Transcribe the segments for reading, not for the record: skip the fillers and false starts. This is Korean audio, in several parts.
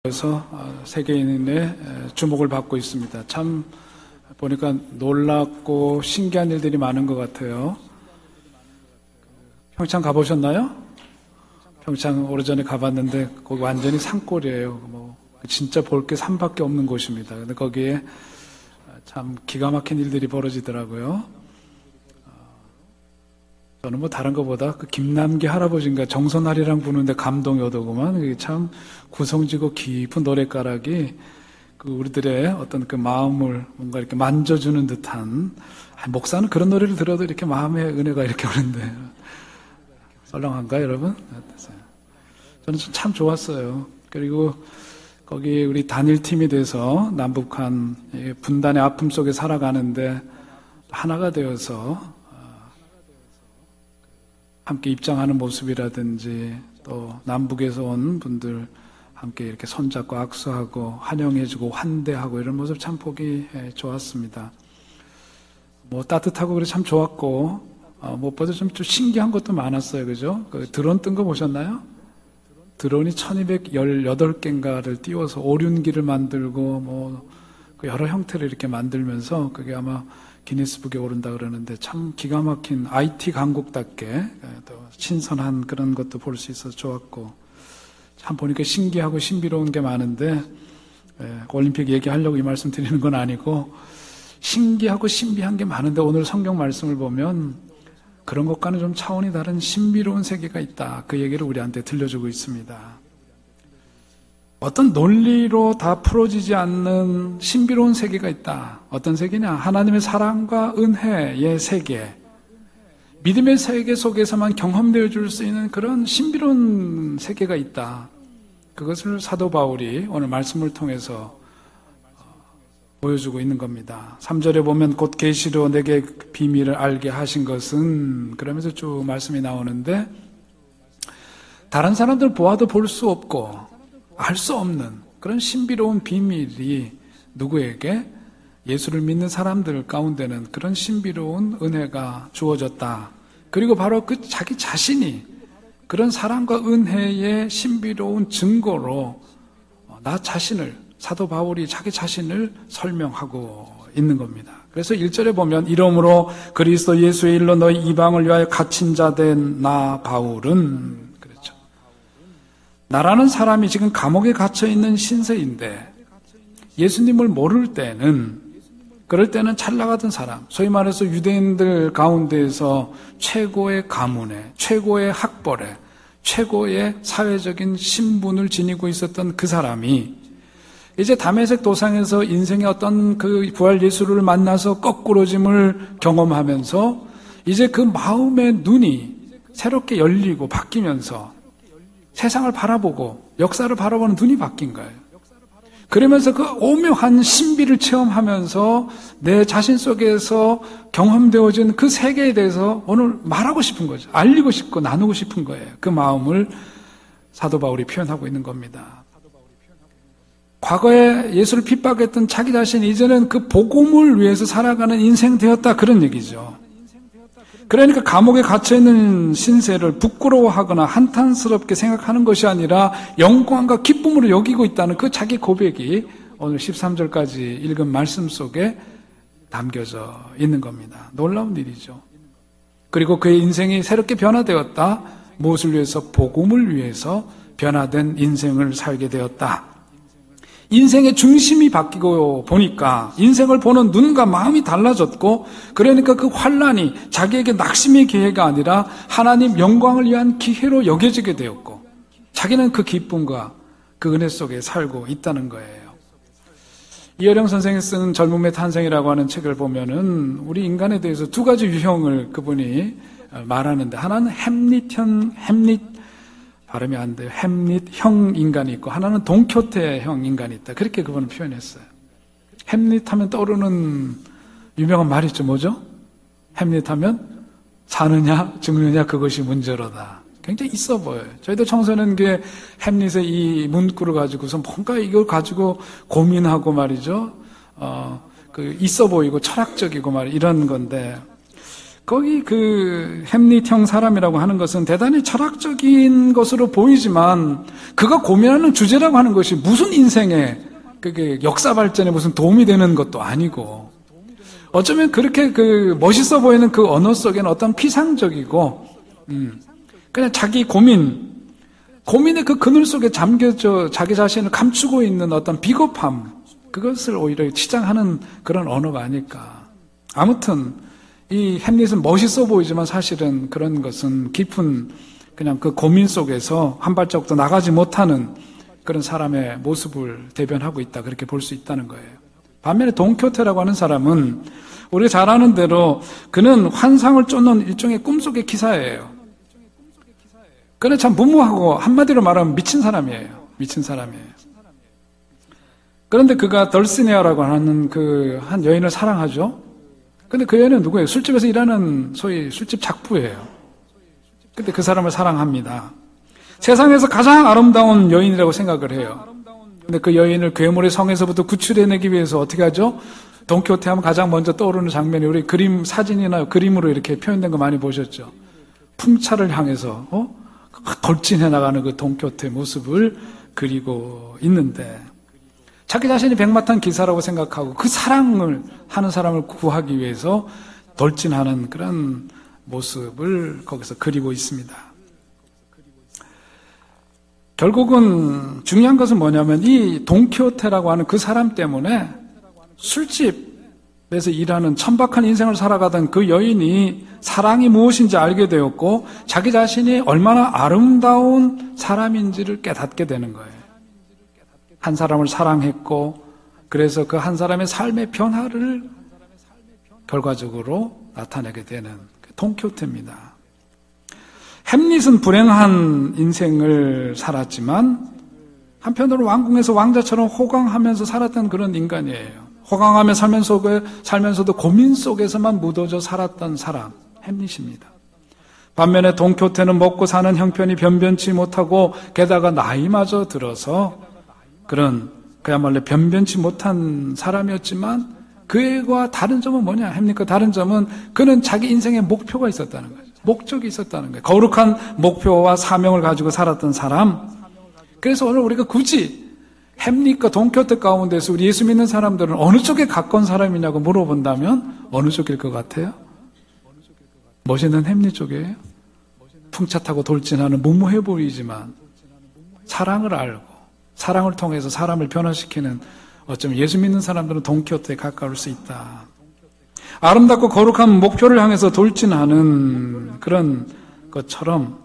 그래서 세계인의 주목을 받고 있습니다. 참 보니까 놀랍고 신기한 일들이 많은 것 같아요. 평창 가보셨나요? 평창 오래전에 가봤는데 거기 완전히 산골이에요. 진짜 볼 게 산밖에 없는 곳입니다. 근데 거기에 참 기가 막힌 일들이 벌어지더라고요. 저는 다른 것보다 그 김남기 할아버지인가 정선아리랑 부르는데 감동이 오더구만. 그게 참 구성지고 깊은 노랫가락이 그 우리들의 어떤 그 마음을 뭔가 이렇게 만져주는 듯한, 목사는 그런 노래를 들어도 이렇게 마음의 은혜가 이렇게 오는데 썰렁한가요, 여러분? 저는 참 좋았어요. 그리고 거기 우리 단일팀이 돼서 남북한 분단의 아픔 속에 살아가는데 하나가 되어서 함께 입장하는 모습이라든지 또 남북에서 온 분들 함께 이렇게 손잡고 악수하고 환영해주고 환대하고 이런 모습 참 보기 좋았습니다. 따뜻하고 그래 참 좋았고 무엇보다 좀 신기한 것도 많았어요. 그죠? 그 드론 뜬 거 보셨나요? 드론이 1218개인가를 띄워서 오륜기를 만들고 그 여러 형태를 이렇게 만들면서 그게 아마 기네스북에 오른다 그러는데 참 기가 막힌 IT 강국답게 또 신선한 그런 것도 볼 수 있어서 좋았고, 참 보니까 신기하고 신비로운 게 많은데 올림픽 얘기하려고 이 말씀 드리는 건 아니고, 신기하고 신비한 게 많은데 오늘 성경 말씀을 보면 그런 것과는 좀 차원이 다른 신비로운 세계가 있다, 그 얘기를 우리한테 들려주고 있습니다. 어떤 논리로 다 풀어지지 않는 신비로운 세계가 있다. 어떤 세계냐? 하나님의 사랑과 은혜의 세계, 믿음의 세계 속에서만 경험되어 줄 수 있는 그런 신비로운 세계가 있다. 그것을 사도 바울이 오늘 말씀을 통해서 보여주고 있는 겁니다. 3절에 보면 곧 계시로 내게 비밀을 알게 하신 것은, 그러면서 쭉 말씀이 나오는데, 다른 사람들 보아도 볼 수 없고 알 수 없는 그런 신비로운 비밀이 누구에게? 예수를 믿는 사람들 가운데는 그런 신비로운 은혜가 주어졌다. 그리고 바로 그 자기 자신이 그런 사랑과 은혜의 신비로운 증거로 나 자신을, 사도 바울이 자기 자신을 설명하고 있는 겁니다. 그래서 1절에 보면 이러므로 그리스도 예수의 일로 너희 이방을 위하여 갇힌 자 된 나 바울은, 나라는 사람이 지금 감옥에 갇혀있는 신세인데 예수님을 모를 때는, 그럴 때는 찰나 같은 사람, 소위 말해서 유대인들 가운데에서 최고의 가문에, 최고의 학벌에, 최고의 사회적인 신분을 지니고 있었던 그 사람이 이제 다메섹 도상에서 인생의 어떤 그 부활 예수를 만나서 거꾸로짐을 경험하면서 이제 그 마음의 눈이 새롭게 열리고 바뀌면서 세상을 바라보고 역사를 바라보는 눈이 바뀐 거예요. 그러면서 그 오묘한 신비를 체험하면서 내 자신 속에서 경험되어진 그 세계에 대해서 오늘 말하고 싶은 거죠. 알리고 싶고 나누고 싶은 거예요. 그 마음을 사도 바울이 표현하고 있는 겁니다. 과거에 예수를 핍박했던 자기 자신이 이제는 그 복음을 위해서 살아가는 인생 되었다, 그런 얘기죠. 그러니까 감옥에 갇혀있는 신세를 부끄러워하거나 한탄스럽게 생각하는 것이 아니라 영광과 기쁨으로 여기고 있다는 그 자기 고백이 오늘 13절까지 읽은 말씀 속에 담겨져 있는 겁니다. 놀라운 일이죠. 그리고 그의 인생이 새롭게 변화되었다. 무엇을 위해서? 복음을 위해서 변화된 인생을 살게 되었다. 인생의 중심이 바뀌고 보니까 인생을 보는 눈과 마음이 달라졌고, 그러니까 그 환난이 자기에게 낙심의 기회가 아니라 하나님 영광을 위한 기회로 여겨지게 되었고, 자기는 그 기쁨과 그 은혜 속에 살고 있다는 거예요. 이어령 선생이 쓴 젊음의 탄생이라고 하는 책을 보면은 우리 인간에 대해서 두 가지 유형을 그분이 말하는데, 하나는 햄릿 발음이 안 돼요. 햄릿형 인간이 있고, 하나는 돈키호테형 인간이 있다. 그렇게 그분은 표현했어요. 햄릿 하면 떠오르는 유명한 말이 있죠. 뭐죠? 햄릿 하면 사느냐 죽느냐 그것이 문제로다. 굉장히 있어 보여요. 저희도 청소년기에 햄릿의 이 문구를 가지고서 뭔가 이걸 가지고 고민하고 말이죠. 그 있어 보이고 철학적이고 이런 건데, 거기 그 햄릿형 사람이라고 하는 것은 대단히 철학적인 것으로 보이지만 그가 고민하는 주제라고 하는 것이 무슨 인생에 그게 역사 발전에 무슨 도움이 되는 것도 아니고 어쩌면 그렇게 그 멋있어 보이는 그 언어 속에는 어떤 피상적이고 그냥 자기 고민의 그 그늘 속에 잠겨져 자기 자신을 감추고 있는 어떤 비겁함 그것을 오히려 치장하는 그런 언어가 아닐까. 아무튼 이 햄릿은 멋있어 보이지만 사실은 그런 것은 깊은 그냥 그 고민 속에서 한 발짝도 나가지 못하는 그런 사람의 모습을 대변하고 있다. 그렇게 볼 수 있다는 거예요. 반면에 돈키호테라고 하는 사람은 우리가 잘 아는 대로 그는 환상을 쫓는 일종의 꿈속의 기사예요. 그는 참 무모하고 한마디로 말하면 미친 사람이에요. 미친 사람이에요. 그런데 그가 덜시네아라고 하는 그 한 여인을 사랑하죠. 근데 그 여인은 누구예요? 술집에서 일하는 소위 술집 작부예요. 근데 그 사람을 사랑합니다. 세상에서 가장 아름다운 여인이라고 생각을 해요. 근데 그 여인을 괴물의 성에서부터 구출해내기 위해서 어떻게 하죠? 돈키호테 하면 가장 먼저 떠오르는 장면이 우리 그림, 사진이나 그림으로 이렇게 표현된 거 많이 보셨죠? 풍차를 향해서, 돌진해 나가는 그 돈키호테의 모습을 그리고 있는데, 자기 자신이 백마탄 기사라고 생각하고 그 사랑을 하는 사람을 구하기 위해서 돌진하는 그런 모습을 거기서 그리고 있습니다. 결국은 중요한 것은 뭐냐면 이 돈키호테라고 하는 그 사람 때문에 술집에서 일하는 천박한 인생을 살아가던 그 여인이 사랑이 무엇인지 알게 되었고 자기 자신이 얼마나 아름다운 사람인지를 깨닫게 되는 거예요. 한 사람을 사랑했고 그래서 그 한 사람의 삶의 변화를 결과적으로 나타내게 되는 돈키호테입니다. 햄릿은 불행한 인생을 살았지만 한편으로 왕궁에서 왕자처럼 호강하면서 살았던 그런 인간이에요. 호강하며 살면서도 고민 속에서만 묻어져 살았던 사람, 햄릿입니다. 반면에 돈키호테는 먹고 사는 형편이 변변치 못하고 게다가 나이마저 들어서 그런 그야말로 변변치 못한 사람이었지만 그와 다른 점은 뭐냐? 햄릿과 다른 점은 그는 자기 인생에 목표가 있었다는 거죠. 목적이 있었다는 거예요. 거룩한 목표와 사명을 가지고 살았던 사람. 그래서 오늘 우리가 굳이 햄릿과 돈키호테 가운데서 우리 예수 믿는 사람들은 어느 쪽에 가까운 사람이냐고 물어본다면 어느 쪽일 것 같아요? 멋있는 햄릿 쪽이에요? 풍차 타고 돌진하는 무모해 보이지만 사랑을 알고 사랑을 통해서 사람을 변화시키는 어쩌면 예수 믿는 사람들은 돈키호테에 가까울 수 있다. 아름답고 거룩한 목표를 향해서 돌진하는 그런 것처럼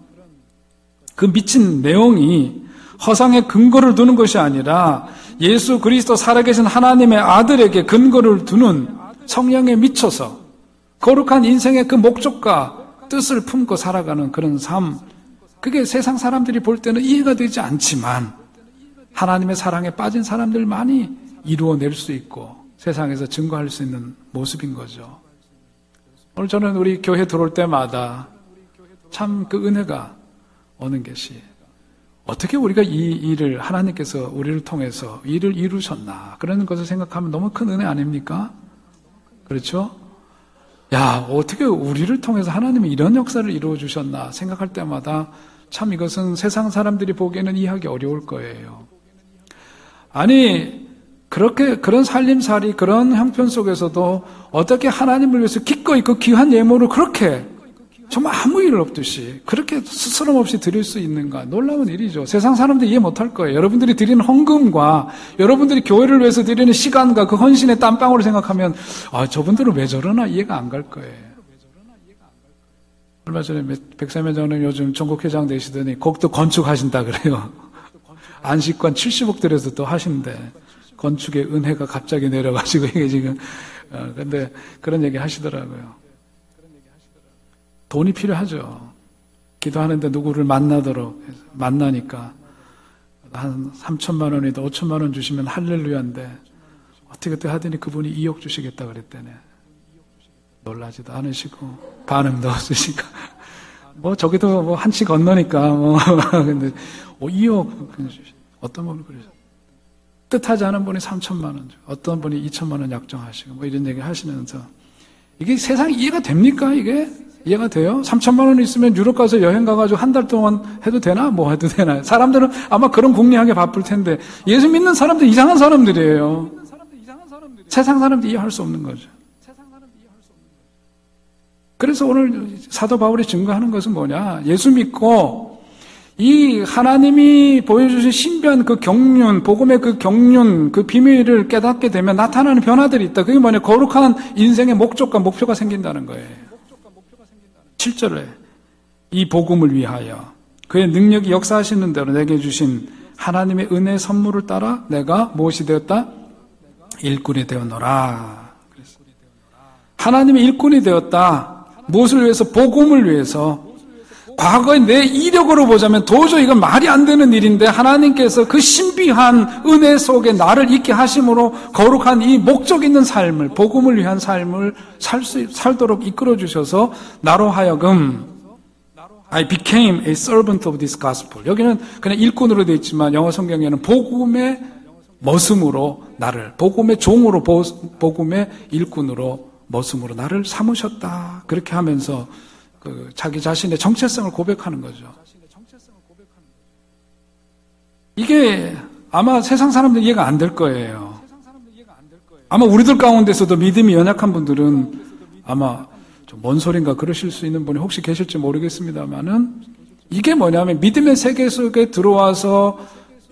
그 미친 내용이 허상의 근거를 두는 것이 아니라 예수 그리스도 살아계신 하나님의 아들에게 근거를 두는 성령에 미쳐서 거룩한 인생의 그 목적과 뜻을 품고 살아가는 그런 삶, 그게 세상 사람들이 볼 때는 이해가 되지 않지만 하나님의 사랑에 빠진 사람들만이 이루어낼 수 있고 세상에서 증거할 수 있는 모습인 거죠. 오늘 저는 우리 교회 들어올 때마다 참 그 은혜가 오는 것이 어떻게 우리가 이 일을 하나님께서 우리를 통해서 일을 이루셨나 그런 것을 생각하면 너무 큰 은혜 아닙니까? 그렇죠? 야, 어떻게 우리를 통해서 하나님이 이런 역사를 이루어 주셨나 생각할 때마다 참 이것은 세상 사람들이 보기에는 이해하기 어려울 거예요. 아니, 그런 살림살이, 그런 형편 속에서도 어떻게 하나님을 위해서 기꺼이 그 귀한 예물을 그렇게 정말 아무 일 없듯이 그렇게 스스럼 없이 드릴 수 있는가? 놀라운 일이죠. 세상 사람들이 이해 못할 거예요. 여러분들이 드리는 헌금과 여러분들이 교회를 위해서 드리는 시간과 그 헌신의 땀방울을 생각하면 저분들은 왜 저러나 이해가 안 갈 거예요. 얼마 전에 백사면 장로님 요즘 전국회장 되시더니 곡도 건축하신다 그래요. 안식관 70억 들여서 또 하신대. 건축의 은혜가 갑자기 내려가지고 이게 지금 근데 그런 얘기 하시더라고요. 돈이 필요하죠. 기도하는데 누구를 만나니까 한 3천만 원이다 5천만 원 주시면 할렐루야인데 어떻게 하더니 그분이 2억 주시겠다 그랬대네. 놀라지도 않으시고 반응도 없으시고 저기도 한치 건너니까 근데 2억 어떤 분은 그러죠. 뜻하지 않은 분이 3천만 원, 어떤 분이 2천만 원 약정하시고 이런 얘기 하시면서 이게 세상에 이해가 됩니까? 이게? 이해가 돼요? 3천만 원 있으면 유럽 가서 여행 가가지고 한 달 동안 해도 되나? 뭐 해도 되나? 사람들은 아마 그런 궁리하게 바쁠 텐데, 예수 믿는 사람들 이상한 사람들이에요. 세상 사람들 이해할 수 없는 거죠. 그래서 오늘 사도 바울이 증거하는 것은 뭐냐? 예수 믿고 이 하나님이 보여주신 신비한 그 경륜, 복음의 그 경륜, 그 비밀을 깨닫게 되면 나타나는 변화들이 있다. 그게 뭐냐? 거룩한 인생의 목적과 목표가 생긴다는 거예요. 7절에 이 복음을 위하여 그의 능력이 역사하시는 대로 내게 주신 하나님의 은혜 선물을 따라 내가 무엇이 되었다? 일꾼이 되었노라. 하나님의 일꾼이 되었다. 무엇을 위해서? 복음을 위해서. 과거에 내 이력으로 보자면 도저히 이건 말이 안 되는 일인데 하나님께서 그 신비한 은혜 속에 나를 있게 하심으로 거룩한 이 목적 있는 삶을, 복음을 위한 삶을 살도록 이끌어 주셔서 나로 하여금 I became a servant of this gospel. 여기는 그냥 일꾼으로 되어 있지만 영어 성경에는 복음의 머슴으로 나를, 복음의 종으로, 복음의 일꾼으로 머슴으로 나를 삼으셨다. 그렇게 하면서 자기 자신의 정체성을 고백하는 거죠. 이게 아마 세상 사람들 이해가 안 될 거예요. 아마 우리들 가운데서도 믿음이 연약한 분들은 아마 좀 뭔 소린가 그러실 수 있는 분이 혹시 계실지 모르겠습니다만은 이게 뭐냐면 믿음의 세계 속에 들어와서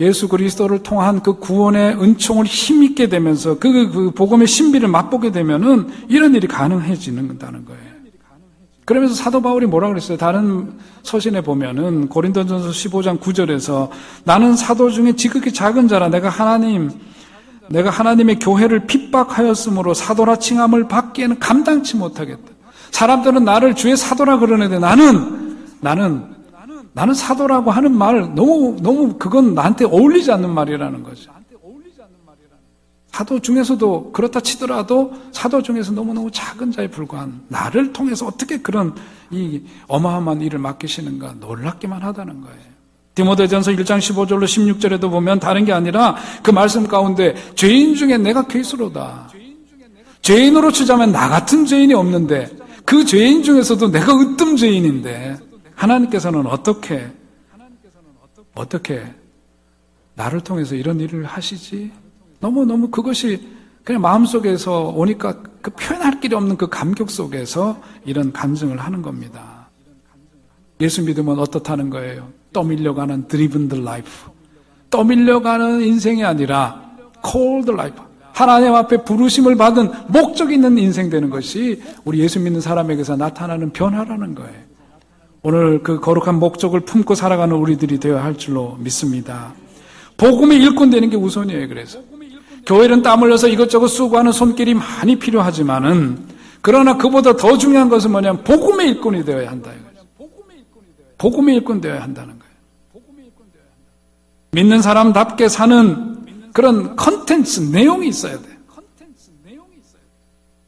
예수 그리스도를 통한 그 구원의 은총을 힘있게 되면서 그 복음의 신비를 맛보게 되면은 이런 일이 가능해지는다는 거예요. 그러면서 사도 바울이 뭐라 그랬어요? 다른 서신에 보면은 고린도전서 15장 9절에서 나는 사도 중에 지극히 작은 자라 내가 하나님의 교회를 핍박하였으므로 사도라 칭함을 받기에는 감당치 못하겠다. 사람들은 나를 주의 사도라 그러는데 나는 사도라고 하는 말 너무 그건 나한테 어울리지 않는 말이라는 거죠. 사도 중에서도 그렇다 치더라도 사도 중에서 너무너무 작은 자에 불과한 나를 통해서 어떻게 그런 이 어마어마한 일을 맡기시는가 놀랍기만 하다는 거예요. 디모데전서 1장 15절로 16절에도 보면 다른 게 아니라 그 말씀 가운데 죄인 중에 내가 괴수로다. 죄인으로 치자면 나 같은 죄인이 없는데 그 죄인 중에서도 내가 으뜸 죄인인데 하나님께서는 어떻게 나를 통해서 이런 일을 하시지? 너무 그것이 그냥 마음속에서 오니까 그 표현할 길이 없는 그 감격 속에서 이런 간증을 하는 겁니다. 예수 믿으면 어떻다는 거예요? 떠밀려가는 driven life. 떠밀려가는 인생이 아니라 called life. 하나님 앞에 부르심을 받은 목적 있는 인생 되는 것이 우리 예수 믿는 사람에게서 나타나는 변화라는 거예요. 오늘 그 거룩한 목적을 품고 살아가는 우리들이 되어야 할 줄로 믿습니다. 복음의 일꾼 되는 게 우선이에요. 그래서 교회는 땀 흘려서 이것저것 수고하는 손길이 많이 필요하지만은 그러나 그보다 더 중요한 것은 뭐냐면 복음의 일꾼이 되어야 한다. 복음의 일꾼 되어야 한다는 거예요. 믿는 사람답게 사는 그런 컨텐츠, 내용이 있어야 돼.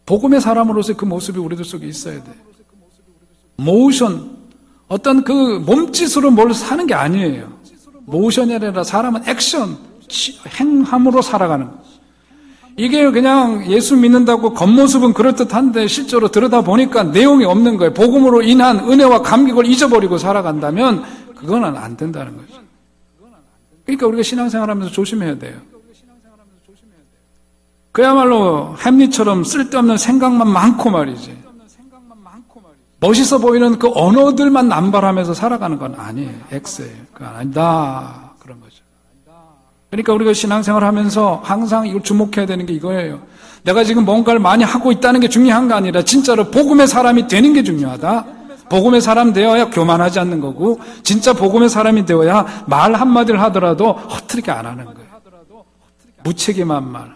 복음의 사람으로서 그 모습이 우리들 속에 있어야 돼. 모션, 어떤 그 몸짓으로 뭘 사는 게 아니에요. 모션이 아니라 사람은 액션, 행함으로 살아가는 거예요. 이게 그냥 예수 믿는다고 겉모습은 그럴듯한데 실제로 들여다보니까 내용이 없는 거예요. 복음으로 인한 은혜와 감격을 잊어버리고 살아간다면 그거는 안 된다는 거죠. 그러니까 우리가 신앙생활하면서 조심해야 돼요. 그야말로 햄릿처럼 쓸데없는 생각만 많고 말이지. 멋있어 보이는 그 언어들만 남발하면서 살아가는 건 아니에요. X예요. 그건 아니다. 그런 거죠. 그러니까 우리가 신앙생활 하면서 항상 이걸 주목해야 되는 게 이거예요. 내가 지금 뭔가를 많이 하고 있다는 게 중요한 거 아니라 진짜로 복음의 사람이 되는 게 중요하다. 복음의 사람 되어야 교만하지 않는 거고 진짜 복음의 사람이 되어야 말 한마디를 하더라도 허투루게 안 하는 거예요. 무책임한 말,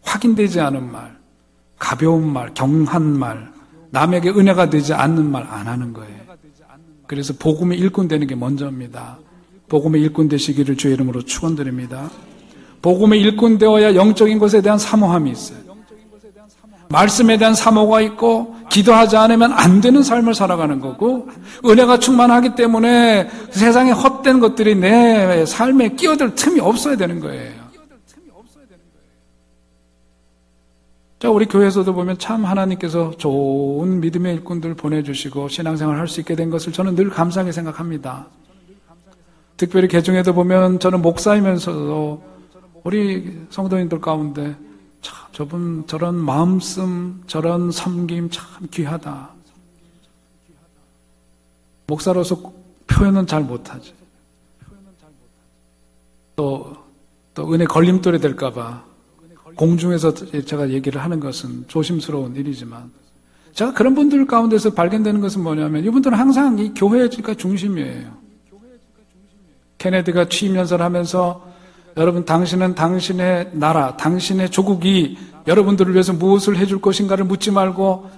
확인되지 않은 말, 가벼운 말, 경한 말, 남에게 은혜가 되지 않는 말 안 하는 거예요. 그래서 복음의 일꾼 되는 게 먼저입니다. 복음의 일꾼 되시기를 주의 이름으로 축원드립니다. 복음의 일꾼 되어야 영적인 것에 대한 사모함이 있어요. 말씀에 대한 사모가 있고 기도하지 않으면 안 되는 삶을 살아가는 거고 은혜가 충만하기 때문에 세상에 헛된 것들이 내 삶에 끼어들 틈이 없어야 되는 거예요. 자, 우리 교회에서도 보면 참 하나님께서 좋은 믿음의 일꾼들 보내주시고 신앙생활 할 수 있게 된 것을 저는 늘 감사하게 생각합니다. 특별히 개중에도 보면 저는 목사이면서도 우리 성도님들 가운데 참 저분 저런 마음씀, 저런 섬김 참 귀하다. 목사로서 표현은 잘 못하지. 또 은혜 걸림돌이 될까봐 공중에서 제가 얘기를 하는 것은 조심스러운 일이지만 제가 그런 분들 가운데서 발견되는 것은 뭐냐면 이분들은 항상 이 교회가 중심이에요. 케네디가 취임연설을 하면서 여러분 당신은 당신의 나라, 당신의 조국이 여러분들을 위해서 무엇을 해줄 것인가를 묻지 말고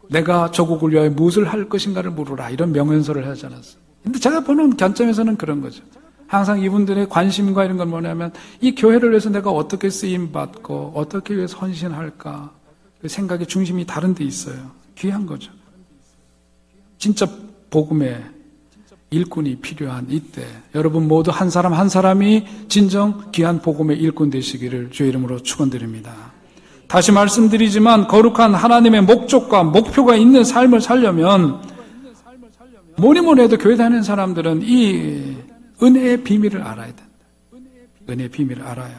내가 조국을 위하여 무엇을 할 것인가를 물으라 이런 명연설을 하지 않았어요. 근데 제가 보는 관점에서는 그런 거죠. 항상 이분들의 관심과 이런 건 뭐냐면 이 교회를 위해서 내가 어떻게 쓰임받고 어떻게 위해서 헌신할까 그 생각의 중심이 다른 데 있어요. 귀한 거죠. 진짜 복음의 일꾼이 필요한 이때 여러분 모두 한 사람 한 사람이 진정 귀한 복음의 일꾼 되시기를 주의 이름으로 축원드립니다. 다시 말씀드리지만 거룩한 하나님의 목적과 목표가 있는 삶을 살려면 뭐니 해도 교회 다니는 사람들은 이 은혜의 비밀을 알아야 된다. 은혜의 비밀을 알아야 해.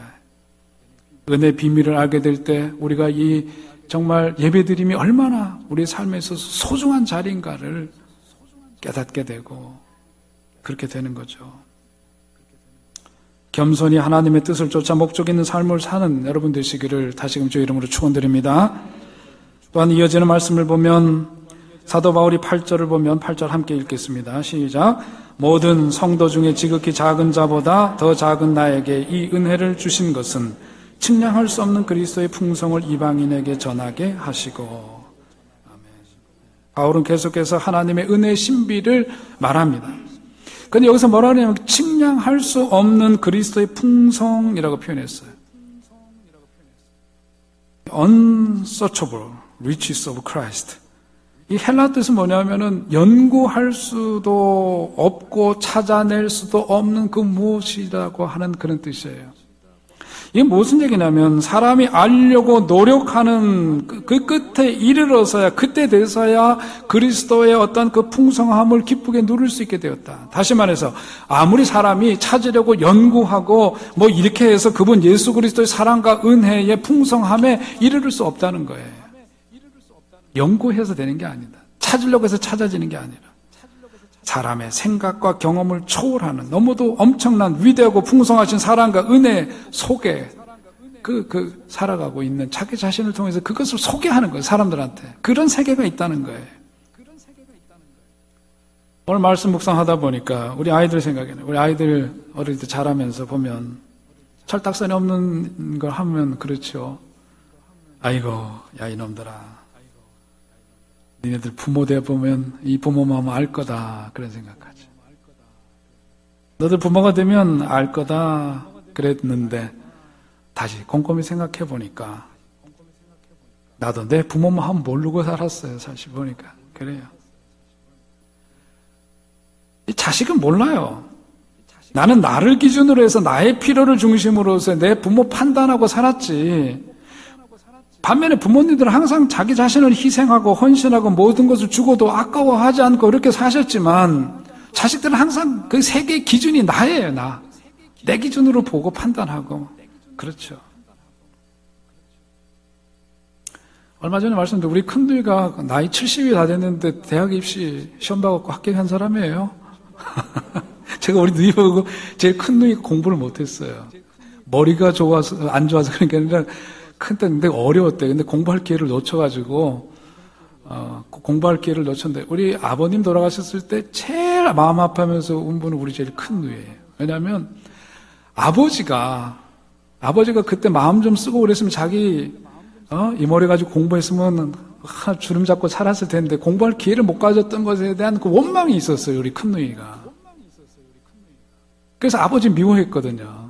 은혜의 비밀을 알게 될 때 우리가 이 정말 예배드림이 얼마나 우리의 삶에 있어서 소중한 자리인가를 깨닫게 되고 그렇게 되는 거죠. 겸손히 하나님의 뜻을 쫓아 목적 있는 삶을 사는 여러분 되시기를 다시금 주의 이름으로 축원드립니다. 또한 이어지는 말씀을 보면 사도 바울이 8절을 보면 8절 함께 읽겠습니다. 시작. 모든 성도 중에 지극히 작은 자보다 더 작은 나에게 이 은혜를 주신 것은 측량할 수 없는 그리스도의 풍성을 이방인에게 전하게 하시고. 아멘. 바울은 계속해서 하나님의 은혜의 신비를 말합니다. 근데 여기서 뭐라 그러냐면 측량할 수 없는 그리스도의 풍성이라고 표현했어요. Unsearchable riches of Christ. 이 헬라 뜻은 뭐냐면은 연구할 수도 없고 찾아낼 수도 없는 그 무엇이라고 하는 그런 뜻이에요. 이게 무슨 얘기냐면 사람이 알려고 노력하는 그 끝에 이르러서야 그때 돼서야 그리스도의 어떤 그 풍성함을 기쁘게 누릴 수 있게 되었다. 다시 말해서 아무리 사람이 찾으려고 연구하고 뭐 이렇게 해서 그분 예수 그리스도의 사랑과 은혜의 풍성함에 이르를 수 없다는 거예요. 연구해서 되는 게 아니다. 찾으려고 해서 찾아지는 게 아니라 사람의 생각과 경험을 초월하는 너무도 엄청난 위대하고 풍성하신 사랑과 은혜 속에 살아가고 있는 자기 자신을 통해서 그것을 소개하는 거예요. 사람들한테. 그런 세계가 있다는 거예요. 오늘 말씀 묵상하다 보니까 우리 아이들 생각이 나요. 우리 아이들 어릴 때 자라면서 보면 철딱선이 없는 걸 하면 그렇죠. 아이고 야 이놈들아. 니네들 부모 되어보면 이 부모 마음 알 거다 그런 생각하지. 너들 부모가 되면 알 거다 그랬는데 다시 곰곰이 생각해 보니까 나도 내 부모 마음 모르고 살았어요. 사실 보니까 그래요. 이 자식은 몰라요. 나는 나를 기준으로 해서 나의 필요를 중심으로 해서 내 부모 판단하고 살았지. 반면에 부모님들은 항상 자기 자신을 희생하고 헌신하고 모든 것을 주고도 아까워하지 않고 그렇게 사셨지만 자식들은 항상 그 세계의 기준이 나예요. 내 기준으로 보고 판단하고 그렇죠. 얼마 전에 말씀드린 우리 큰누이가 나이 70이 다 됐는데 대학 입시 시험 봐갖고 합격한 사람이에요. 제가 우리 누이 보고 제일 큰 누이가 공부를 못했어요. 머리가 좋아서 안 좋아서 그런 게 아니라 근데 어려웠대. 근데 공부할 기회를 놓쳐가지고, 공부할 기회를 놓쳤는데, 우리 아버님 돌아가셨을 때 제일 마음 아파하면서 운 분은 우리 제일 큰 누이예요. 왜냐면, 아버지가 그때 마음 좀 쓰고 그랬으면 자기, 이 머리 가지고 공부했으면, 주름 잡고 살았을 텐데, 공부할 기회를 못 가졌던 것에 대한 그 원망이 있었어요, 우리 큰 누이가. 그래서 아버지 미워했거든요.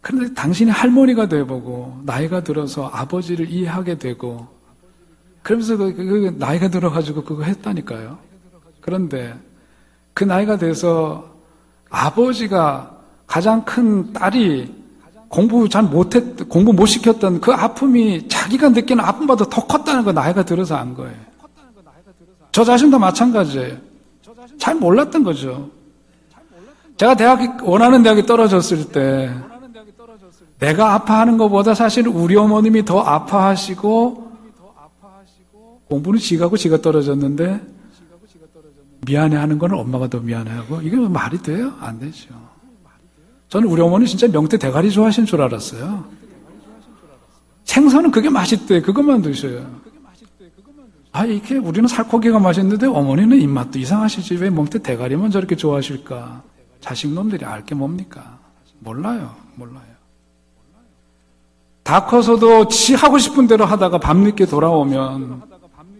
그런데 당신이 할머니가 돼보고 나이가 들어서 아버지를 이해하게 되고 그러면서 그 나이가 들어가지고 그거 했다니까요. 그런데 그 나이가 돼서 아버지가 가장 큰 딸이 공부 못 시켰던 그 아픔이 자기가 느끼는 아픔보다 더 컸다는 거 나이가 들어서 안 거예요. 저 자신도 마찬가지예요. 잘 몰랐던 거죠. 제가 원하는 대학에 떨어졌을 때 내가 아파하는 것보다 사실 우리 어머님이 더 아파하시고 공부는 지가 떨어졌는데 미안해하는 거는 엄마가 더 미안해하고 이게 말이 돼요? 안 되죠. 저는 우리 어머니 진짜 명태 대가리 좋아하신 줄 알았어요. 생선은 그게 맛있대. 그것만 드셔요. 이게 우리는 살코기가 맛있는데 어머니는 입맛도 이상하시지. 왜 명태 대가리만 저렇게 좋아하실까? 자식놈들이 알 게 뭡니까? 몰라요. 다 커서도 지 하고 싶은 대로 하다가 밤늦게 돌아오면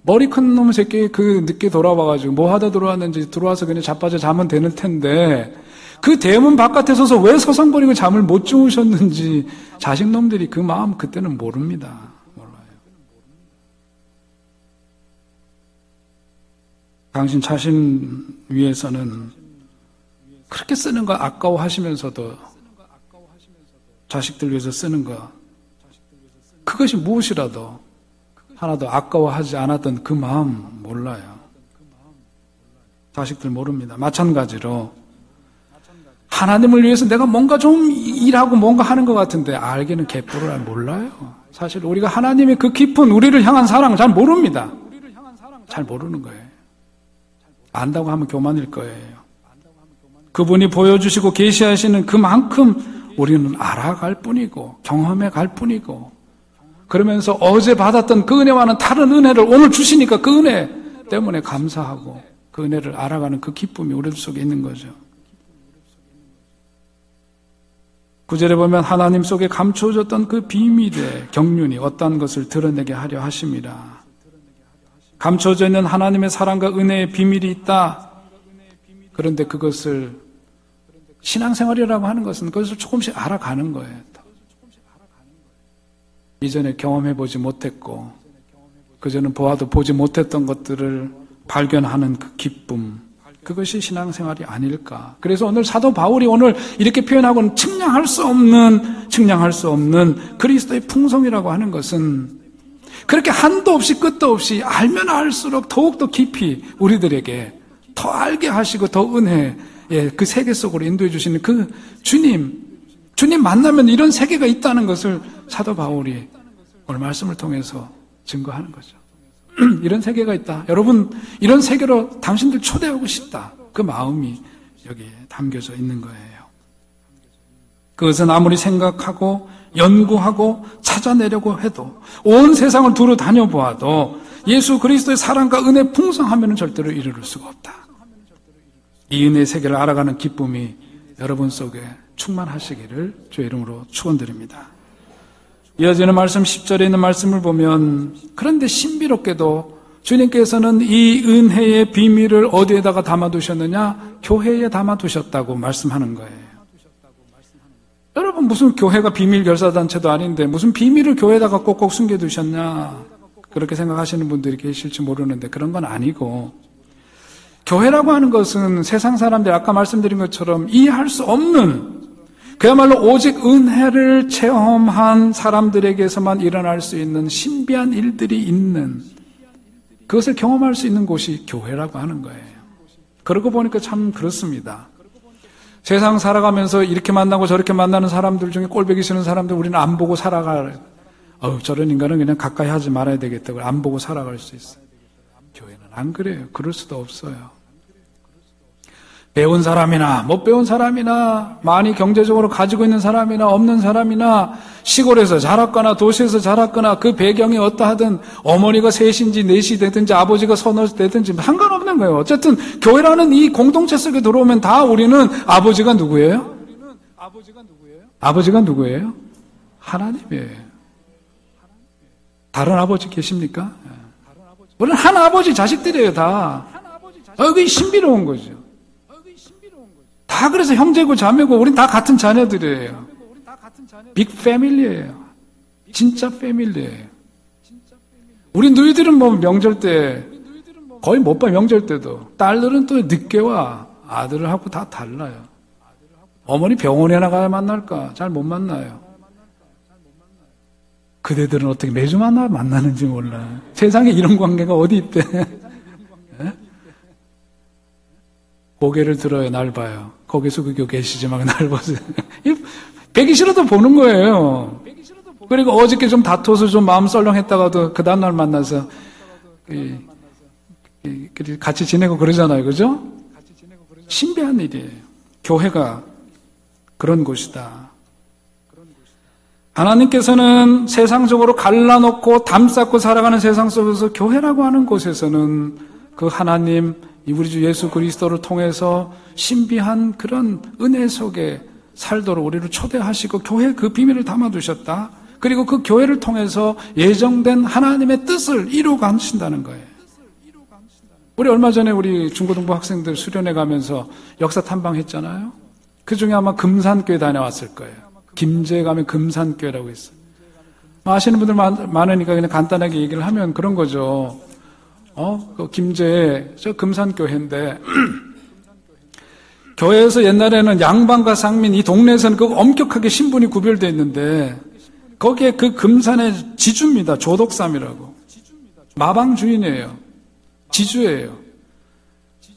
머리 큰 놈 새끼 그 늦게 돌아와가지고 뭐 하다 들어왔는지 들어와서 그냥 자빠져 자면 되는 텐데 그 대문 바깥에 서서 왜 서성거리고 잠을 못 주무셨는지 자식놈들이 그 마음 그때는 모릅니다. 몰라요. 당신 자신 위해서는 그렇게 쓰는 거 아까워하시면서도 자식들 위해서 쓰는 거 그것이 무엇이라도 하나도 아까워하지 않았던 그 마음 몰라요. 자식들 모릅니다. 마찬가지로 하나님을 위해서 내가 뭔가 좀 일하고 뭔가 하는 것 같은데 알기는 개뿔을 몰라요. 사실 우리가 하나님의 그 깊은 우리를 향한 사랑을 잘 모릅니다. 잘 모르는 거예요. 안다고 하면 교만일 거예요. 그분이 보여주시고 계시하시는 그만큼 우리는 알아갈 뿐이고 경험해 갈 뿐이고 그러면서 어제 받았던 그 은혜와는 다른 은혜를 오늘 주시니까 그 은혜 때문에 감사하고 그 은혜를 알아가는 그 기쁨이 우리 속에 있는 거죠. 9절에 보면 하나님 속에 감추어졌던 그 비밀의 경륜이 어떠한 것을 드러내게 하려 하심이라. 감추어져 있는 하나님의 사랑과 은혜의 비밀이 있다. 그런데 그것을 신앙생활이라고 하는 것은 그것을 조금씩 알아가는 거예요. 이전에 경험해보지 못했고 그전에 보아도 보지 못했던 것들을 발견하는 그 기쁨, 그것이 신앙생활이 아닐까. 그래서 오늘 사도 바울이 오늘 이렇게 표현하고는 측량할 수 없는 그리스도의 풍성이라고 하는 것은 그렇게 한도 없이 끝도 없이 알면 알수록 더욱더 깊이 우리들에게 더 알게 하시고 더 은혜, 그 세계 속으로 인도해 주시는 그 주님 만나면 이런 세계가 있다는 것을 사도 바울이 오늘 말씀을 통해서 증거하는 거죠. 이런 세계가 있다. 여러분, 이런 세계로 당신들 초대하고 싶다. 그 마음이 여기에 담겨져 있는 거예요. 그것은 아무리 생각하고 연구하고 찾아내려고 해도 온 세상을 두루 다녀보아도 예수 그리스도의 사랑과 은혜 풍성하면 절대로 이룰 수가 없다. 이 은혜의 세계를 알아가는 기쁨이 여러분 속에 충만하시기를 주의 이름으로 축원드립니다. 이어지는 말씀 10절에 있는 말씀을 보면 그런데 신비롭게도 주님께서는 이 은혜의 비밀을 어디에다가 담아두셨느냐? 교회에 담아두셨다고 말씀하는 거예요. 여러분 무슨 교회가 비밀 결사단체도 아닌데 무슨 비밀을 교회에다가 꼭꼭 숨겨두셨냐? 그렇게 생각하시는 분들이 계실지 모르는데 그런 건 아니고 교회라고 하는 것은 세상 사람들이 아까 말씀드린 것처럼 이해할 수 없는 그야말로 오직 은혜를 체험한 사람들에게서만 일어날 수 있는 신비한 일들이 있는 그것을 경험할 수 있는 곳이 교회라고 하는 거예요. 그러고 보니까 참 그렇습니다. 세상 살아가면서 이렇게 만나고 저렇게 만나는 사람들 중에 꼴보기 싫은 사람들 우리는 안 보고 살아갈 저런 인간은 그냥 가까이 하지 말아야 되겠다고 안 보고 살아갈 수 있어요. 교회는 안 그래요. 그럴 수도 없어요. 배운 사람이나 못 배운 사람이나 많이 경제적으로 가지고 있는 사람이나 없는 사람이나 시골에서 자랐거나 도시에서 자랐거나 그 배경이 어떠하든 어머니가 셋인지 넷이 되든지 아버지가 서너 되든지 상관없는 거예요. 어쨌든 교회라는 이 공동체 속에 들어오면 다 우리는 아버지가 누구예요? 아버지가 누구예요? 하나님이에요. 다른 아버지 계십니까? 우리는 한 아버지 자식들이에요. 다. 그게 신비로운 거죠. 다 그래서 형제고 자매고 우린 다 같은 자녀들이에요. 빅 패밀리예요. 진짜 패밀리예요. 우리 누이들은 뭐 명절 때 거의 못 봐. 명절 때도 딸들은 또 늦게 와. 아들을 하고 다 달라요. 어머니 병원에 나가야 만날까? 잘 못 만나요. 그대들은 어떻게 매주 만나는지 몰라. 세상에 이런 관계가 어디 있대. 예? 고개를 들어요, 날 봐요. 거기 숙이고 계시지 말고 날 보세요. 배기 싫어도 보는 거예요. 그리고 어저께 좀 다퉈서 좀 마음 썰렁했다가도 그 다음날 만나서 같이 지내고 그러잖아요. 그죠? 신비한 일이에요. 교회가 그런 곳이다. 하나님께서는 세상적으로 갈라놓고 담쌓고 살아가는 세상 속에서 교회라고 하는 곳에서는 그 하나님, 우리 주 예수 그리스도를 통해서 신비한 그런 은혜 속에 살도록 우리를 초대하시고 교회에 그 비밀을 담아두셨다. 그리고 그 교회를 통해서 예정된 하나님의 뜻을 이루어가신다는 거예요. 우리 얼마 전에 우리 중고등부 학생들 수련회 가면서 역사 탐방했잖아요. 그 중에 아마 금산교회 다녀왔을 거예요. 김제에 가면 금산교회라고 있어요. 아시는 분들 많으니까 그냥 간단하게 얘기를 하면 그런 거죠. 그 김제에 저 금산교회인데 교회에서 옛날에는 양반과 상민 이 동네에서는 그 엄격하게 신분이 구별되어 있는데 거기에 그 금산의 지주입니다. 조덕삼이라고. 마방 주인이에요. 지주예요.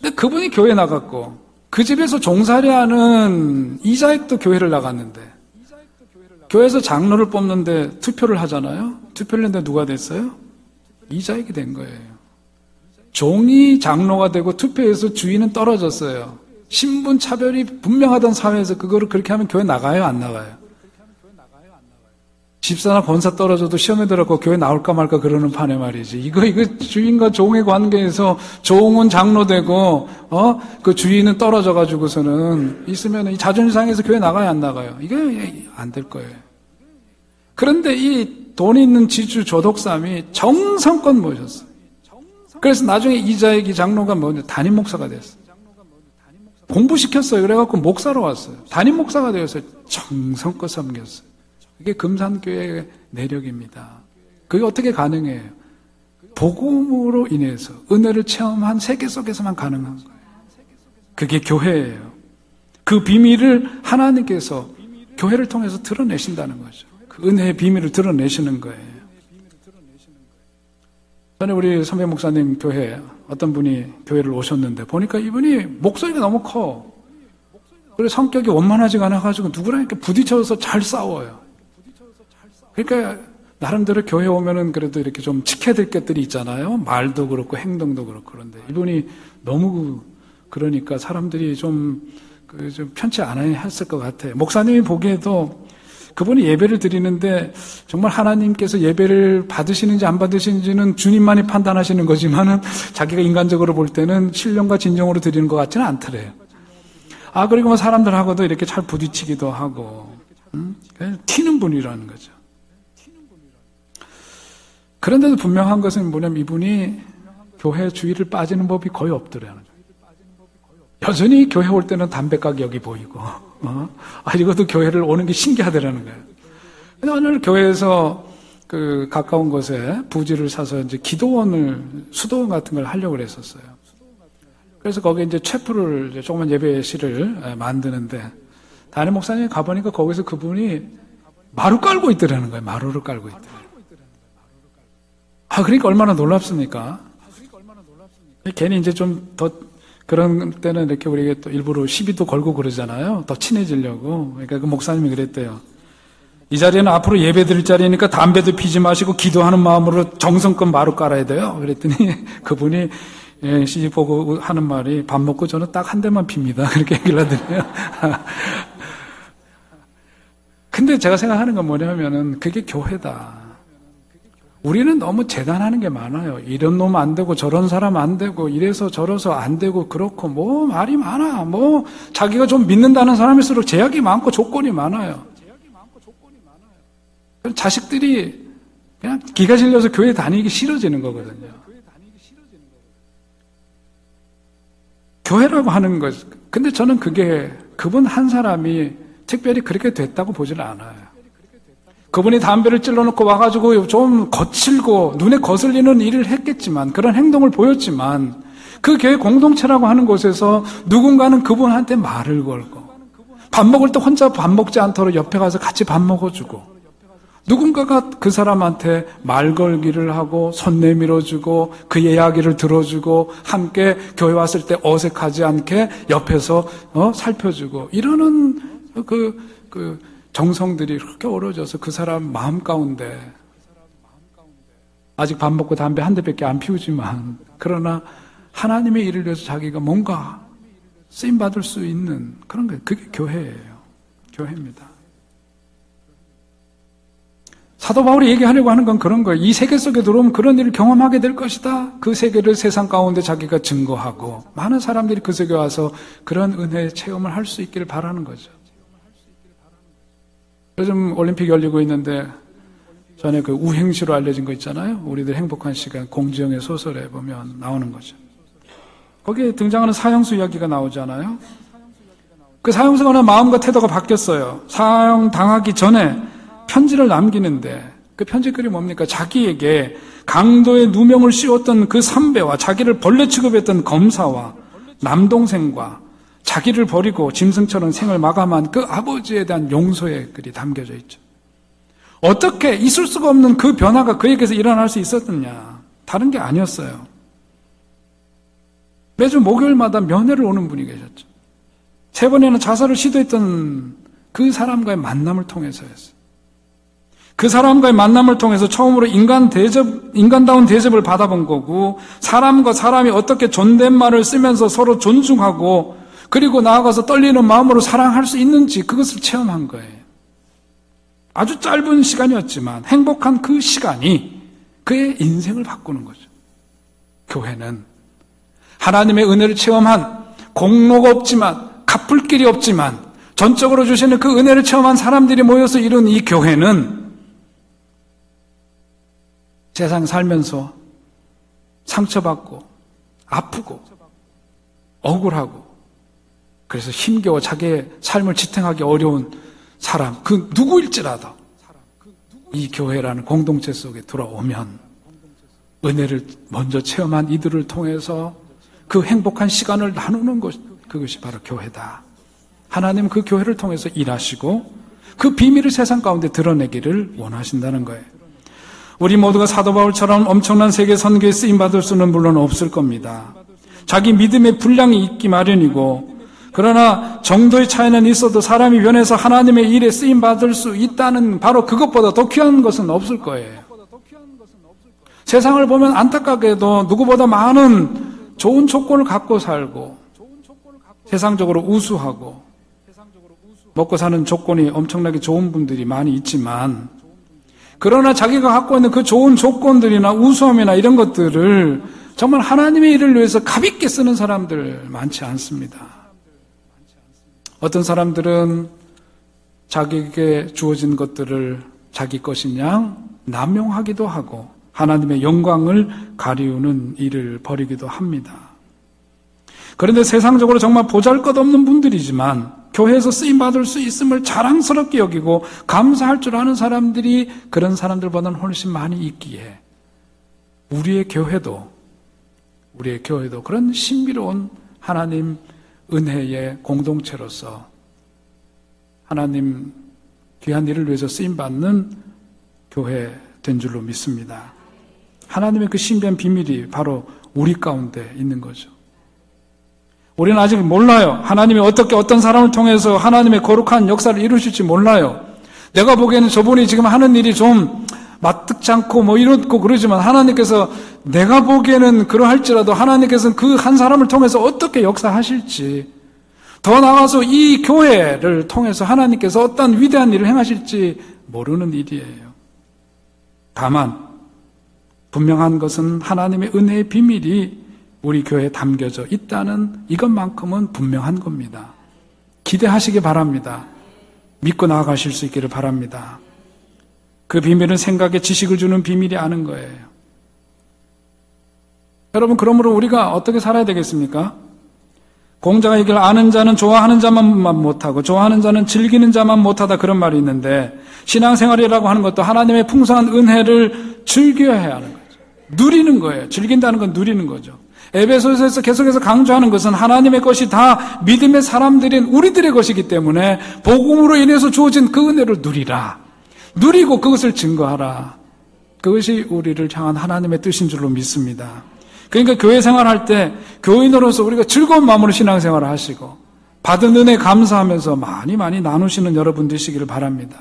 근데 그분이 교회 나갔고 그 집에서 종살이하는 이자익도 교회를 나갔는데 교회에서 장로를 뽑는데 투표를 하잖아요. 투표를 했는데 누가 됐어요? 이자익이 된 거예요. 종이 장로가 되고 투표에서 주인은 떨어졌어요. 신분 차별이 분명하던 사회에서 그거를 그렇게 하면 교회 나가요? 안 나가요? 집사나 권사 떨어져도 시험에 들어가고 교회 나올까 말까 그러는 판에 말이지. 이거 주인과 종의 관계에서 종은 장로되고, 그 주인은 떨어져가지고서는 있으면 이 자존심 상해서 교회 나가요? 안 나가요? 이게 안 될 거예요. 그런데 이 돈이 있는 지주 조덕삼이 정성껏 모셨어요. 그래서 나중에 이자익이 장로가 담임 목사가 됐어요. 공부시켰어요. 그래갖고 목사로 왔어요. 담임 목사가 되어서 정성껏 섬겼어요. 그게 금산교회의 내력입니다. 그게 어떻게 가능해요? 복음으로 인해서 은혜를 체험한 세계 속에서만 가능한 거예요. 그게 교회예요. 그 비밀을 하나님께서 교회를 통해서 드러내신다는 거죠. 그 은혜의 비밀을 드러내시는 거예요. 전에 우리 선배 목사님 교회에 어떤 분이 교회를 오셨는데 보니까 이분이 목소리가 너무 커. 그리고 성격이 원만하지가 않아가지고 누구랑 이렇게 부딪혀서 잘 싸워요. 그러니까 나름대로 교회 오면은 그래도 이렇게 좀 지켜야 될 것들이 있잖아요. 말도 그렇고 행동도 그렇고. 그런데 이분이 너무 그러니까 사람들이 좀 편치 않아야 했을 것 같아요. 목사님이 보기에도 그분이 예배를 드리는데 정말 하나님께서 예배를 받으시는지 안 받으시는지는 주님만이 판단하시는 거지만은 자기가 인간적으로 볼 때는 신령과 진정으로 드리는 것 같지는 않더래요. 그리고 뭐 사람들하고도 이렇게 잘 부딪히기도 하고, 튀는 분이라는 거죠. 그런데도 분명한 것은 뭐냐면 이분이 교회 주위를 빠지는 법이 거의 없더라는 거예요. 여전히 교회 올 때는 담배가게 여기 보이고, 이것도 교회를 오는 게 신기하더라는 거예요. 근데 오늘 교회에서 그 가까운 곳에 부지를 사서 이제 기도원을, 수도원 같은 걸 하려고 그랬었어요. 그래서 거기에 이제 채플을, 이제 조그만 예배실을 만드는데, 담임 목사님이 가보니까 거기서 그분이 마루 깔고 있더라는 거예요. 마루를 깔고 있더라고요. 그러니까 얼마나 놀랍습니까? 괜히 이제 좀 더 그런 때는 이렇게 우리가 또 일부러 시비도 걸고 그러잖아요. 더 친해지려고. 그러니까 그 목사님이 그랬대요. 이 자리는 앞으로 예배 드릴 자리니까 담배도 피지 마시고 기도하는 마음으로 정성껏 마루 깔아야 돼요. 그랬더니 그분이 시집 보고 하는 말이 밥 먹고 저는 딱 한 대만 핍니다. 그렇게 얘기를 하더래요. 근데 제가 생각하는 건 뭐냐면은 그게 교회다. 우리는 너무 재단하는 게 많아요. 이런 놈 안 되고 저런 사람 안 되고 이래서 저래서 안 되고 그렇고 뭐 말이 많아. 뭐 자기가 좀 믿는다는 사람일수록 제약이 많고 조건이 많아요. 자식들이 그냥 기가 질려서 교회 다니기 싫어지는 거거든요. 교회라고 하는 것. 근데 저는 그게 그분 한 사람이 특별히 그렇게 됐다고 보지는 않아요. 그분이 담배를 찔러놓고 와가지고 좀 거칠고 눈에 거슬리는 일을 했겠지만 그런 행동을 보였지만 그 교회 공동체라고 하는 곳에서 누군가는 그분한테 말을 걸고 밥 먹을 때 혼자 밥 먹지 않도록 옆에 가서 같이 밥 먹어주고 누군가가 그 사람한테 말 걸기를 하고 손 내밀어주고 그 이야기를 들어주고 함께 교회 왔을 때 어색하지 않게 옆에서 살펴주고 이러는 그 정성들이 그렇게 어우러져서 그 사람 마음 가운데 아직 밥 먹고 담배 한 대밖에 안 피우지만 그러나 하나님의 일을 위해서 자기가 뭔가 쓰임받을 수 있는 그런 게 그게 교회예요. 교회입니다. 사도 바울이 얘기하려고 하는 건 그런 거예요. 이 세계 속에 들어오면 그런 일을 경험하게 될 것이다. 그 세계를 세상 가운데 자기가 증거하고 많은 사람들이 그 세계에 와서 그런 은혜의 체험을 할 수 있기를 바라는 거죠. 요즘 올림픽 열리고 있는데 전에 그 우행시로 알려진 거 있잖아요. 우리들 행복한 시간 공지영의 소설에 보면 나오는 거죠. 거기에 등장하는 사형수 이야기가 나오잖아요. 그 사형수가 마음과 태도가 바뀌었어요. 사형당하기 전에 편지를 남기는데 그 편지글이 뭡니까? 자기에게 강도의 누명을 씌웠던 그 선배와 자기를 벌레 취급했던 검사와 남동생과 자기를 버리고 짐승처럼 생을 마감한 그 아버지에 대한 용서의 글이 담겨져 있죠. 어떻게 있을 수가 없는 그 변화가 그에게서 일어날 수 있었느냐? 다른 게 아니었어요. 매주 목요일마다 면회를 오는 분이 계셨죠. 3번에는 자살을 시도했던 그 사람과의 만남을 통해서였어요. 그 사람과의 만남을 통해서 처음으로 인간다운 대접을 받아본 거고, 사람과 사람이 어떻게 존댓말을 쓰면서 서로 존중하고, 그리고 나아가서 떨리는 마음으로 사랑할 수 있는지 그것을 체험한 거예요. 아주 짧은 시간이었지만 행복한 그 시간이 그의 인생을 바꾸는 거죠. 교회는 하나님의 은혜를 체험한 공로가 없지만 갚을 길이 없지만 전적으로 주시는 그 은혜를 체험한 사람들이 모여서 이룬 이 교회는 세상 살면서 상처받고 아프고 억울하고 그래서 힘겨워 자기의 삶을 지탱하기 어려운 사람 그 누구일지라도 이 교회라는 공동체 속에 들어오면 은혜를 먼저 체험한 이들을 통해서 그 행복한 시간을 나누는 것 그것이 바로 교회다. 하나님은 그 교회를 통해서 일하시고 그 비밀을 세상 가운데 드러내기를 원하신다는 거예요. 우리 모두가 사도 바울처럼 엄청난 세계 선교에 쓰임받을 수는 물론 없을 겁니다. 자기 믿음의 분량이 있기 마련이고 그러나 정도의 차이는 있어도 사람이 변해서 하나님의 일에 쓰임받을 수 있다는 바로 그것보다 더 귀한 것은 없을 거예요. 세상을 보면 안타깝게도 누구보다 많은 좋은 조건을 갖고 살고 세상적으로 우수하고 먹고 사는 조건이 엄청나게 좋은 분들이 많이 있지만 그러나 자기가 갖고 있는 그 좋은 조건들이나 우수함이나 이런 것들을 정말 하나님의 일을 위해서 가볍게 쓰는 사람들 많지 않습니다. 어떤 사람들은 자기에게 주어진 것들을 자기 것인 양 남용하기도 하고 하나님의 영광을 가리우는 일을 벌이기도 합니다. 그런데 세상적으로 정말 보잘것없는 분들이지만 교회에서 쓰임받을 수 있음을 자랑스럽게 여기고 감사할 줄 아는 사람들이 그런 사람들보다는 훨씬 많이 있기에 우리의 교회도 그런 신비로운 하나님 은혜의 공동체로서 하나님 귀한 일을 위해서 쓰임받는 교회 된 줄로 믿습니다. 하나님의 그 신비한 비밀이 바로 우리 가운데 있는 거죠. 우리는 아직 몰라요. 하나님이 어떻게 어떤 사람을 통해서 하나님의 거룩한 역사를 이루실지 몰라요. 내가 보기에는 저분이 지금 하는 일이 좀 마뜩지 않고 이렇고 그러지만 하나님께서 내가 보기에는 그러할지라도 하나님께서는 그 한 사람을 통해서 어떻게 역사하실지 더 나아가서 이 교회를 통해서 하나님께서 어떤 위대한 일을 행하실지 모르는 일이에요. 다만 분명한 것은 하나님의 은혜의 비밀이 우리 교회에 담겨져 있다는 이것만큼은 분명한 겁니다. 기대하시기 바랍니다. 믿고 나아가실 수 있기를 바랍니다. 그 비밀은 생각에 지식을 주는 비밀이 아는 거예요. 여러분, 그러므로 우리가 어떻게 살아야 되겠습니까? 공자가 얘기를 아는 자는 좋아하는 자만 못하고 좋아하는 자는 즐기는 자만 못하다 그런 말이 있는데 신앙생활이라고 하는 것도 하나님의 풍성한 은혜를 즐겨야 하는 거죠. 누리는 거예요. 즐긴다는 건 누리는 거죠. 에베소서에서 계속해서 강조하는 것은 하나님의 것이 다 믿음의 사람들인 우리들의 것이기 때문에 복음으로 인해서 주어진 그 은혜를 누리라. 누리고 그것을 증거하라. 그것이 우리를 향한 하나님의 뜻인 줄로 믿습니다. 그러니까 교회 생활할 때 교인으로서 우리가 즐거운 마음으로 신앙생활을 하시고 받은 은혜 감사하면서 많이 나누시는 여러분 되시기를 바랍니다.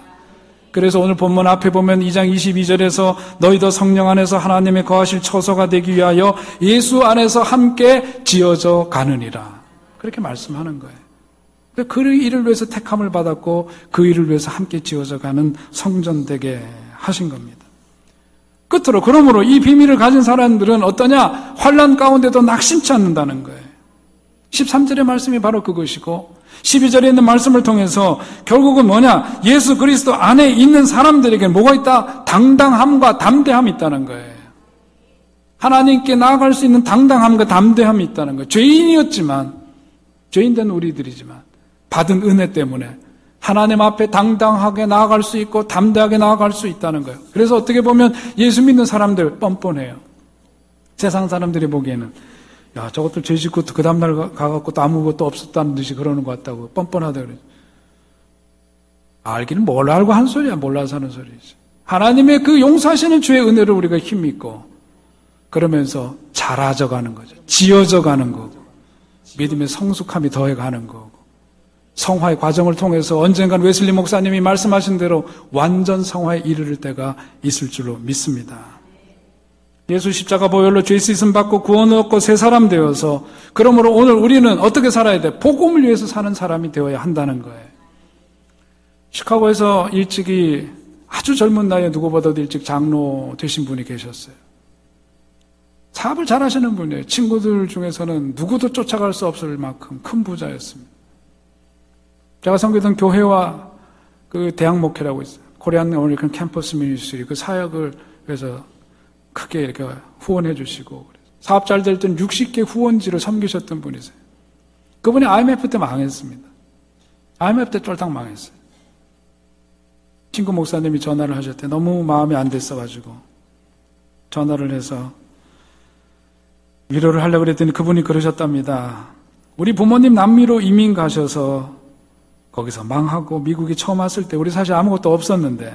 그래서 오늘 본문 앞에 보면 2장 22절에서 너희도 성령 안에서 하나님의 거하실 처소가 되기 위하여 예수 안에서 함께 지어져 가느니라. 그렇게 말씀하는 거예요. 그 일을 위해서 택함을 받았고 그 일을 위해서 함께 지어져 가는 성전 되게 하신 겁니다. 끝으로 그러므로 이 비밀을 가진 사람들은 어떠냐? 환난 가운데도 낙심치 않는다는 거예요. 13절의 말씀이 바로 그것이고 12절에 있는 말씀을 통해서 결국은 뭐냐? 예수 그리스도 안에 있는 사람들에게 뭐가 있다? 당당함과 담대함이 있다는 거예요. 하나님께 나아갈 수 있는 당당함과 담대함이 있다는 거예요. 죄인이었지만, 죄인된 우리들이지만 받은 은혜 때문에 하나님 앞에 당당하게 나아갈 수 있고 담대하게 나아갈 수 있다는 거예요. 그래서 어떻게 보면 예수 믿는 사람들 뻔뻔해요. 세상 사람들이 보기에는 야, 저것들 죄 짓고 그 다음날 가갖고 또 아무것도 없었다는 듯이 그러는 것 같다고 뻔뻔하다 그러죠. 알기는 뭘 알고 한 소리야. 몰라서 하는 소리지. 하나님의 그 용서하시는 주의 은혜를 우리가 힘입고 그러면서 자라져 가는 거죠. 지어져 가는 거고 믿음의 성숙함이 더해가는 거고 성화의 과정을 통해서 언젠간 웨슬리 목사님이 말씀하신 대로 완전 성화에 이르를 때가 있을 줄로 믿습니다. 예수 십자가 보혈로 죄 씻음 받고 구원을 얻고 새 사람 되어서 그러므로 오늘 우리는 어떻게 살아야 돼? 복음을 위해서 사는 사람이 되어야 한다는 거예요. 시카고에서 일찍이 아주 젊은 나이에 누구보다도 일찍 장로 되신 분이 계셨어요. 사업을 잘 하시는 분이에요. 친구들 중에서는 누구도 쫓아갈 수 없을 만큼 큰 부자였습니다. 제가 섬기던 교회와 그 대학 목회라고 있어요. 코리안 어메리칸 캠퍼스 미니스트리 그 사역을 위해서 크게 이렇게 후원해 주시고 사업 잘 될 땐 60개 후원지를 섬기셨던 분이세요. 그분이 IMF 때 망했습니다. IMF 때 쫄딱 망했어요. 친구 목사님이 전화를 하셨대. 너무 마음이 안 됐어가지고 전화를 해서 위로를 하려고 그랬더니 그분이 그러셨답니다. 우리 부모님 남미로 이민 가셔서 거기서 망하고 미국에 처음 왔을 때 우리 사실 아무것도 없었는데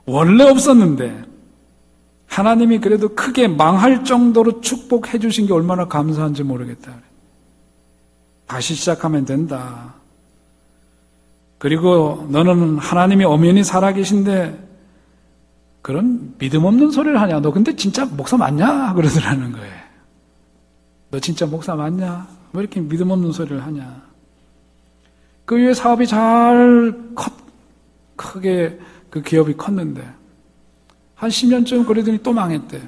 원래 없었는데 하나님이 그래도 크게 망할 정도로 축복해 주신 게 얼마나 감사한지 모르겠다. 다시 시작하면 된다. 그리고 너는 하나님이 엄연히 살아계신데 그런 믿음 없는 소리를 하냐? 너 근데 진짜 목사 맞냐? 그러더라는 거예요. 너 진짜 목사 맞냐? 왜 이렇게 믿음 없는 소리를 하냐? 그 위에 사업이 크게 그 기업이 컸는데 한 10년쯤 그러더니 또 망했대요.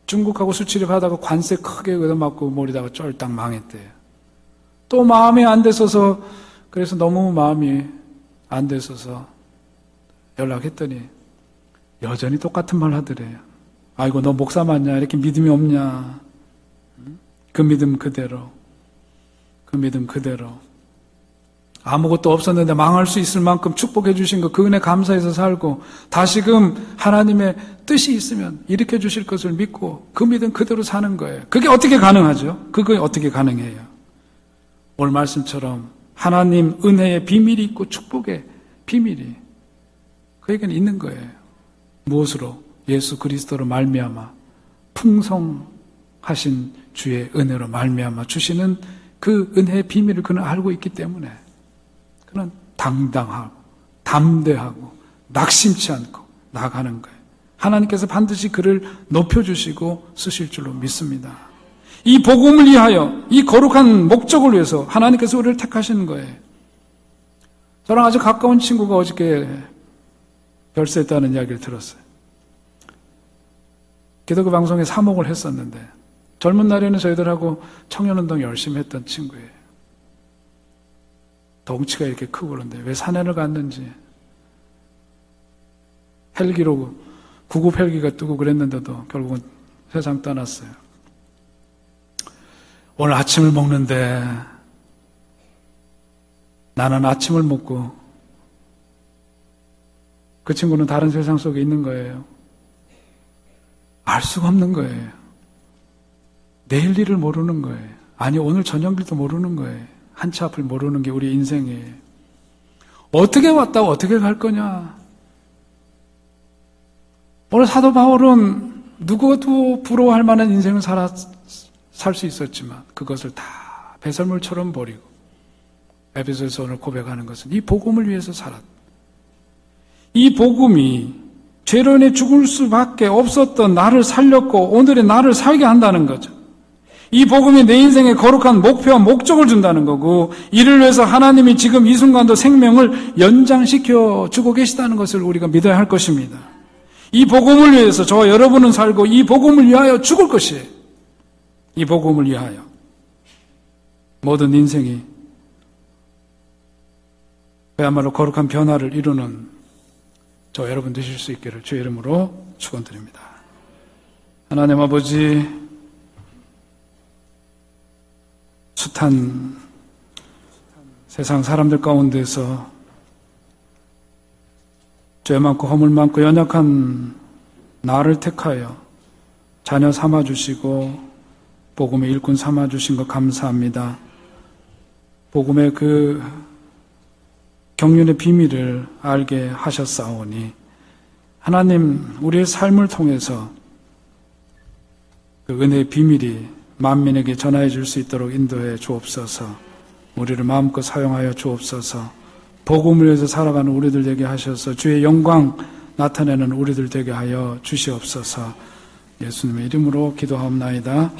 중국하고 수출입 하다가 관세 크게 얻어맞고 머리다가 쫄딱 망했대요. 또 마음이 안 됐어서 그래서 너무 마음이 안 됐어서 연락했더니 여전히 똑같은 말 하더래요. 아이고 너 목사 맞냐? 이렇게 믿음이 없냐? 그 믿음 그대로 아무것도 없었는데 망할 수 있을 만큼 축복해 주신 거 그 은혜 감사해서 살고 다시금 하나님의 뜻이 있으면 일으켜 주실 것을 믿고 그 믿음 그대로 사는 거예요. 그게 어떻게 가능하죠? 그게 어떻게 가능해요? 오늘 말씀처럼 하나님 은혜의 비밀이 있고 축복의 비밀이 그에게는 있는 거예요. 무엇으로? 예수 그리스도로 말미암아 풍성하신 주의 은혜로 말미암아 주시는 그 은혜의 비밀을 그는 알고 있기 때문에 그는 당당하고 담대하고 낙심치 않고 나가는 거예요. 하나님께서 반드시 그를 높여주시고 쓰실 줄로 믿습니다. 이 복음을 위하여 이 거룩한 목적을 위해서 하나님께서 우리를 택하시는 거예요. 저랑 아주 가까운 친구가 어저께 결세했다는 이야기를 들었어요. 기독교 방송에 사목을 했었는데 젊은 날에는 저희들하고 청년운동 열심히 했던 친구예요. 덩치가 이렇게 크고 그런데 왜 산에를 갔는지 헬기로 구급 헬기가 뜨고 그랬는데도 결국은 세상 떠났어요. 오늘 아침을 먹는데 나는 아침을 먹고 그 친구는 다른 세상 속에 있는 거예요. 알 수가 없는 거예요. 내일 일을 모르는 거예요. 아니 오늘 저녁 일도 모르는 거예요. 한 치 앞을 모르는 게 우리 인생이에요. 어떻게 왔다고 어떻게 갈 거냐? 오늘 사도 바울은 누구도 부러워할 만한 인생을 살 수 있었지만 그것을 다 배설물처럼 버리고 에베소에서 오늘 고백하는 것은 이 복음을 위해서 살았다. 이 복음이 죄로 인해 죽을 수밖에 없었던 나를 살렸고 오늘의 나를 살게 한다는 거죠. 이 복음이 내 인생에 거룩한 목표와 목적을 준다는 거고 이를 위해서 하나님이 지금 이 순간도 생명을 연장시켜 주고 계시다는 것을 우리가 믿어야 할 것입니다. 이 복음을 위해서 저와 여러분은 살고 이 복음을 위하여 죽을 것이에요. 이 복음을 위하여 모든 인생이 그야말로 거룩한 변화를 이루는 저와 여러분 되실 수 있기를 주의 이름으로 축원드립니다. 하나님 아버지, 숱한 세상 사람들 가운데서 죄 많고 허물 많고 연약한 나를 택하여 자녀 삼아주시고 복음의 일꾼 삼아주신 것 감사합니다. 복음의 그 경륜의 비밀을 알게 하셨사오니 하나님 우리의 삶을 통해서 그 은혜의 비밀이 만민에게 전하여 줄 수 있도록 인도해 주옵소서. 우리를 마음껏 사용하여 주옵소서. 복음을 위해서 살아가는 우리들 되게 하셔서 주의 영광 나타내는 우리들 되게 하여 주시옵소서. 예수님의 이름으로 기도하옵나이다.